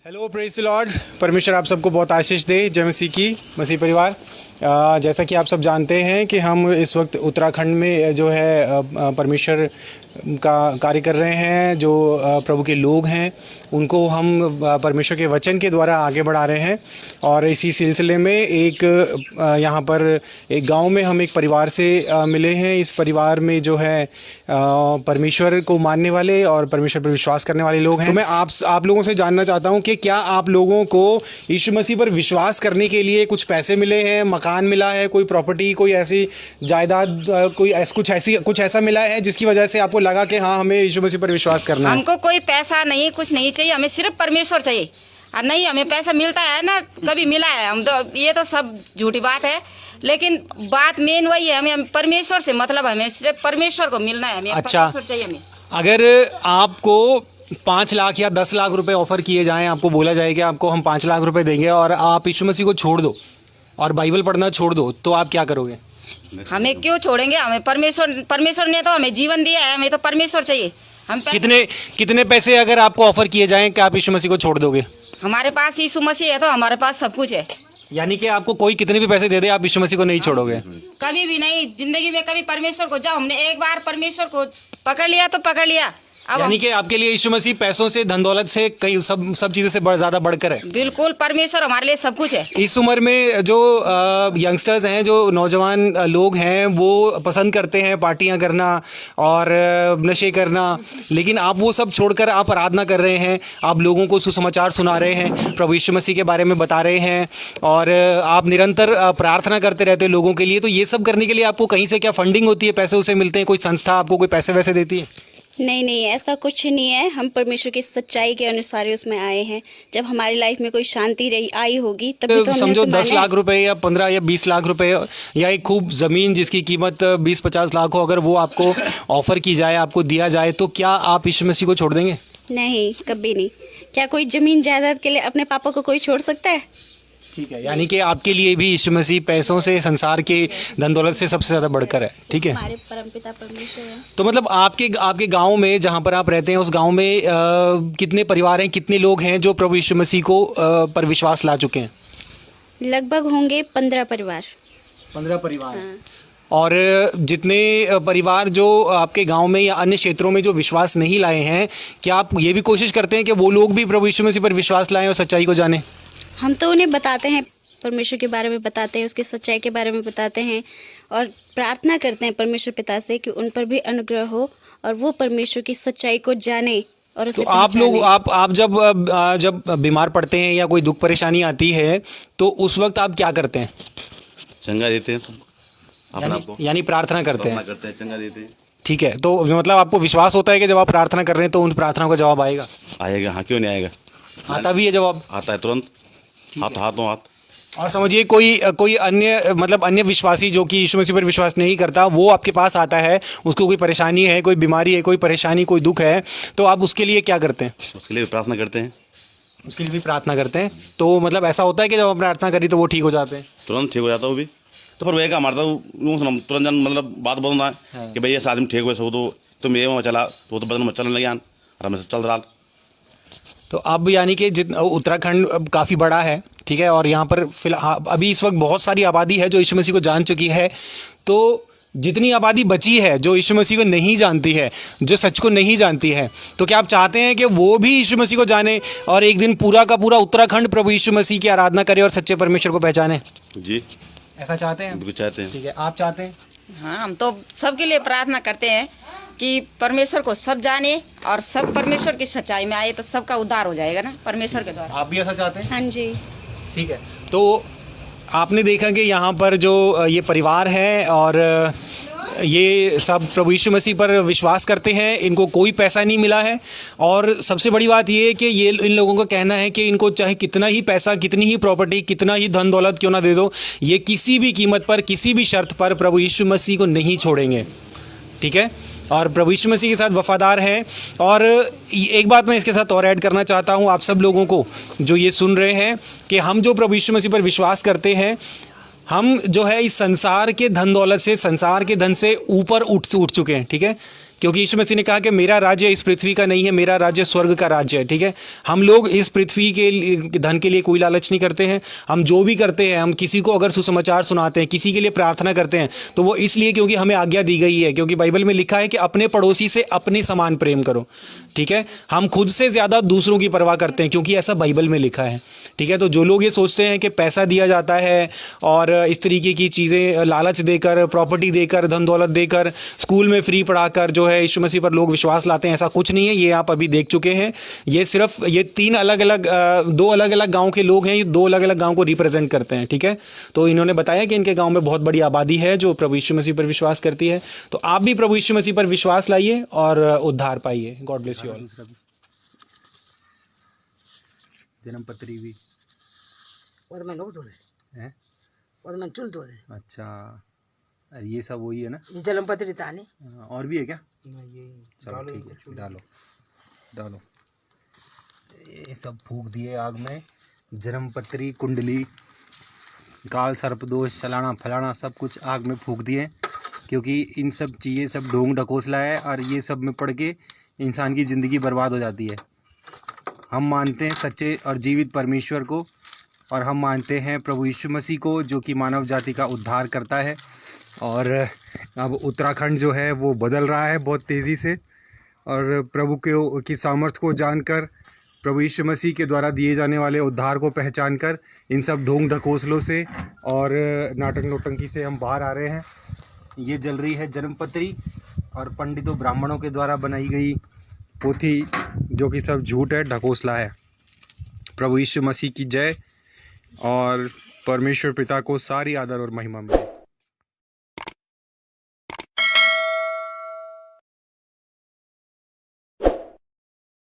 Hello praise the Lord. परमेश्वर आप सबको बहुत आशीष दे। जय मसीह की, मसीह परिवार। जैसा कि आप सब जानते हैं कि हम इस वक्त उत्तराखंड में जो है परमेश्वर का कार्य कर रहे हैं। जो प्रभु के लोग हैं उनको हम परमेश्वर के वचन के द्वारा आगे बढ़ा रहे हैं। और इसी सिलसिले में एक यहाँ पर एक गांव में हम एक परिवार से मिले हैं। इस परिवार में जो है परमेश्वर को मानने वाले और परमेश्वर पर विश्वास करने वाले लोग हैं। तो मैं आप लोगों से जानना चाहता हूँ कि क्या आप लोगों को यीशु मसीह पर विश्वास करने के लिए कुछ पैसे मिले हैं, मकान मिला है, कोई प्रॉपर्टी, कोई ऐसी जायदाद, कुछ ऐसा मिला है जिसकी वजह से आपको लगा कि हाँ हमें यीशु मसीह पर विश्वास करना है? हमको कोई पैसा नहीं, कुछ नहीं चाहिए, हमें सिर्फ परमेश्वर चाहिए। और नहीं हमें पैसा मिलता है ना, कभी मिला है, हम तो ये तो सब झूठी बात है, लेकिन बात मेन वही है, हमें परमेश्वर से मतलब, हमें सिर्फ परमेश्वर को मिलना है, हमें परमेश्वर चाहिए। हमें अगर आपको 5 लाख या 10 लाख रुपए ऑफर किए जाएं, आपको बोला जाए कि आपको हम 5 लाख रुपए देंगे और आप यीशु मसीह को छोड़ दो और बाइबल पढ़ना छोड़ दो, तो आप क्या करोगे? हमें क्यों छोड़ेंगे? हमें परमेश्वर ने तो हमें जीवन दिया है, हमें तो परमेश्वर चाहिए। हम कितने पैसे अगर आपको ऑफर किए जाएं कि आप यीशु मसीह को छोड़ दोगे? हमारे पास यीशु मसीह है तो हमारे पास सब कुछ है। यानी कि आपको कोई कितने भी पैसे दे दे, आप यीशु मसीह को नहीं छोड़ोगे? कभी भी नहीं, जिंदगी में कभी परमेश्वर को, जब हमने एक बार परमेश्वर को पकड़ लिया तो पकड़ लिया। यानी कि आपके लिए यीशु मसीह पैसों से, धन दौलत से, कई सब चीज़ों से ज़्यादा बढ़कर है। बिल्कुल, परमेश्वर हमारे लिए सब कुछ है। इस उम्र में जो यंगस्टर्स हैं, जो नौजवान लोग हैं, वो पसंद करते हैं पार्टियां करना और नशे करना, लेकिन आप वो सब छोड़कर आप आराधना कर रहे हैं, आप लोगों को सुसमाचार सुना रहे हैं, प्रभु यीशु मसीह के बारे में बता रहे हैं और आप निरंतर प्रार्थना करते रहते हैं लोगों के लिए। तो ये सब करने के लिए आपको कहीं से क्या फंडिंग होती है, पैसे उसे मिलते हैं, कोई संस्था आपको कोई पैसे वैसे देती है? नहीं, ऐसा कुछ नहीं है। हम परमेश्वर की सच्चाई के अनुसार ही उसमें आए हैं। जब हमारी लाइफ में कोई शांति रही आई होगी तभी तो हमने समझो 10 लाख रुपए या 15 या 20 लाख रुपए या एक खूब ज़मीन जिसकी कीमत 20-50 लाख हो, अगर वो आपको ऑफर की जाए, आपको दिया जाए, तो क्या आप यीशु मसीह को छोड़ देंगे? नहीं, कभी नहीं। क्या कोई जमीन जायदाद के लिए अपने पापा को कोई छोड़ सकता है? ठीक है, यानी कि आपके लिए भी यीशु मसीह पैसों से, संसार के धन दौलत से सबसे ज़्यादा बढ़कर है। ठीक है, हमारे परमपिता परमेश्वर है। तो मतलब आपके गांव में, जहां पर आप रहते हैं, उस गांव में कितने परिवार हैं, कितने लोग हैं जो प्रभु यीशु मसीह को पर विश्वास ला चुके हैं? लगभग होंगे 15 परिवार। 15 परिवार। हाँ। और जितने परिवार जो आपके गांव में या अन्य क्षेत्रों में जो विश्वास नहीं लाए हैं, क्या आप ये भी कोशिश करते हैं कि वो लोग भी प्रभु यीशु मसीह पर विश्वास लाएं और सच्चाई को जानें? हम तो उन्हें बताते हैं, परमेश्वर के बारे में बताते हैं, उसकी सच्चाई के बारे में बताते हैं और प्रार्थना करते हैं परमेश्वर पिता से कि उन पर भी अनुग्रह हो और वो परमेश्वर की सच्चाई को जाने और उसे तो आप जब बीमार पड़ते हैं या कोई दुख परेशानी आती है तो उस वक्त आप क्या करते हैं? चंगा देते हैं अपना आपको, यानी प्रार्थना करते हैं। चंगा देते हैं। ठीक है, तो मतलब आपको विश्वास होता है कि जब आप प्रार्थना कर रहे हैं तो उन प्रार्थनाओं का जवाब आएगा? आएगा, हाँ, क्यों नहीं आएगा? आता भी है जवाब? आता है तुरंत, हाथों हाथ। और समझिए कोई अन्य विश्वासी जो कि यीशु मसीह पर विश्वास नहीं करता, वो आपके पास आता है, उसको कोई परेशानी है, कोई बीमारी है, कोई परेशानी, कोई दुख है, तो आप उसके लिए क्या करते हैं? उसके लिए प्रार्थना करते हैं। उसके लिए भी प्रार्थना करते हैं। तो मतलब ऐसा होता है कि जब आप प्रार्थना करी तो वो ठीक हो जाते हैं? तुरंत ठीक हो जाता है वो भी। तो फिर वही का हमारा तुरंत मतलब बात बोलना है कि भाई ये आदमी ठीक हुए सो, तो मेरे में चला तो बदन में चलने लगे, हमें चल रहा। तो अब यानी कि उत्तराखंड काफ़ी बड़ा है, ठीक है, और यहाँ पर फिलहाल अभी इस वक्त बहुत सारी आबादी है जो यीशु मसीह को जान चुकी है। तो जितनी आबादी बची है जो यीशु मसीह को नहीं जानती है, जो सच को नहीं जानती है, तो क्या आप चाहते हैं कि वो भी यीशु मसीह को जाने और एक दिन पूरा का पूरा उत्तराखंड प्रभु यीशु मसीह की आराधना करे और सच्चे परमेश्वर को पहचाने? जी, ऐसा चाहते हैं? बिल्कुल चाहते हैं। ठीक है, आप चाहते हैं? हाँ, हम तो सबके लिए प्रार्थना करते हैं कि परमेश्वर को सब जाने और सब परमेश्वर की सच्चाई में आए, तो सबका उद्धार हो जाएगा ना परमेश्वर के द्वारा। आप भी ऐसा चाहते हैं? हाँ जी। ठीक है, तो आपने देखा कि यहाँ पर जो ये परिवार है और ये सब प्रभु यीशु मसीह पर विश्वास करते हैं, इनको कोई पैसा नहीं मिला है। और सबसे बड़ी बात ये है कि ये इन लोगों का कहना है कि इनको चाहे कितना ही पैसा, कितनी ही प्रॉपर्टी, कितना ही धन दौलत क्यों ना दे दो, ये किसी भी कीमत पर, किसी भी शर्त पर प्रभु यीशु मसीह को नहीं छोड़ेंगे। ठीक है, और प्रभु यीशु मसीह के साथ वफादार हैं। और एक बात मैं इसके साथ और ऐड करना चाहता हूँ आप सब लोगों को जो ये सुन रहे हैं, कि हम जो प्रभु यीशु मसीह पर विश्वास करते हैं, हम जो है इस संसार के धन दौलत से, संसार के धन से ऊपर उठ चुके हैं। ठीक है, क्योंकि यीशु मसीह ने कहा कि मेरा राज्य इस पृथ्वी का नहीं है, मेरा राज्य स्वर्ग का राज्य है। ठीक है, हम लोग इस पृथ्वी के धन के लिए कोई लालच नहीं करते हैं। हम जो भी करते हैं, हम किसी को अगर सुसमाचार सुनाते हैं, किसी के लिए प्रार्थना करते हैं, तो वो इसलिए क्योंकि हमें आज्ञा दी गई है, क्योंकि बाइबल में लिखा है कि अपने पड़ोसी से अपने समान प्रेम करो। ठीक है, हम खुद से ज़्यादा दूसरों की परवाह करते हैं, क्योंकि ऐसा बाइबल में लिखा है। ठीक है, तो जो लोग ये सोचते हैं कि पैसा दिया जाता है और इस तरीके की चीज़ें लालच देकर, प्रॉपर्टी देकर, धन दौलत देकर, स्कूल में फ्री पढ़ाकर जो है यीशु मसीह पर लोग विश्वास लाते हैं, ऐसा कुछ नहीं है। ये आप अभी देख चुके हैं। ये सिर्फ ये दो अलग अलग गांव के लोग हैं, ये दो अलग अलग गांव को रिप्रेजेंट करते हैं। ठीक है, तो इन्होंने बताया कि इनके गांव में बहुत बड़ी आबादी है जो प्रभु यीशु मसीह पर विश्वास करती है। तो आप भी प्रभु यीशु मसीह पर विश्वास लाइए और उद्धार पाइए। God bless you all. जन्म पत्री भी और मैं नोट हो रहे है। और मैं चुल तो है। अच्छा, अरे ये सब वही है ना, ये जन्म पत्री ताने और भी है क्या? ये चलो ठीक है, डालो। ये सब फूंक दिए आग में। जन्म पत्री, कुंडली, काल सर्पदोष, चलाना फलाना सब कुछ आग में फूंक दिए, क्योंकि इन सब चीज़ें सब ढोंग ढकोसला है और ये सब में पड़ के इंसान की ज़िंदगी बर्बाद हो जाती है। हम मानते हैं सच्चे और जीवित परमेश्वर को, और हम मानते हैं प्रभु यीशु मसीह को, जो कि मानव जाति का उद्धार करता है। और अब उत्तराखंड जो है वो बदल रहा है बहुत तेज़ी से, और प्रभु की सामर्थ्य को जानकर, प्रभु यीशु मसीह के द्वारा दिए जाने वाले उद्धार को पहचान कर, इन सब ढोंग ढकोसलों से और नाटक नौटंकी से हम बाहर आ रहे हैं। ये जल रही है जन्मपत्री और पंडितों ब्राह्मणों के द्वारा बनाई गई पोथी, जो कि सब झूठ है, ढकोसला है। प्रभु यीशु मसीह की जय, और परमेश्वर पिता को सारी आदर और महिमा मिले।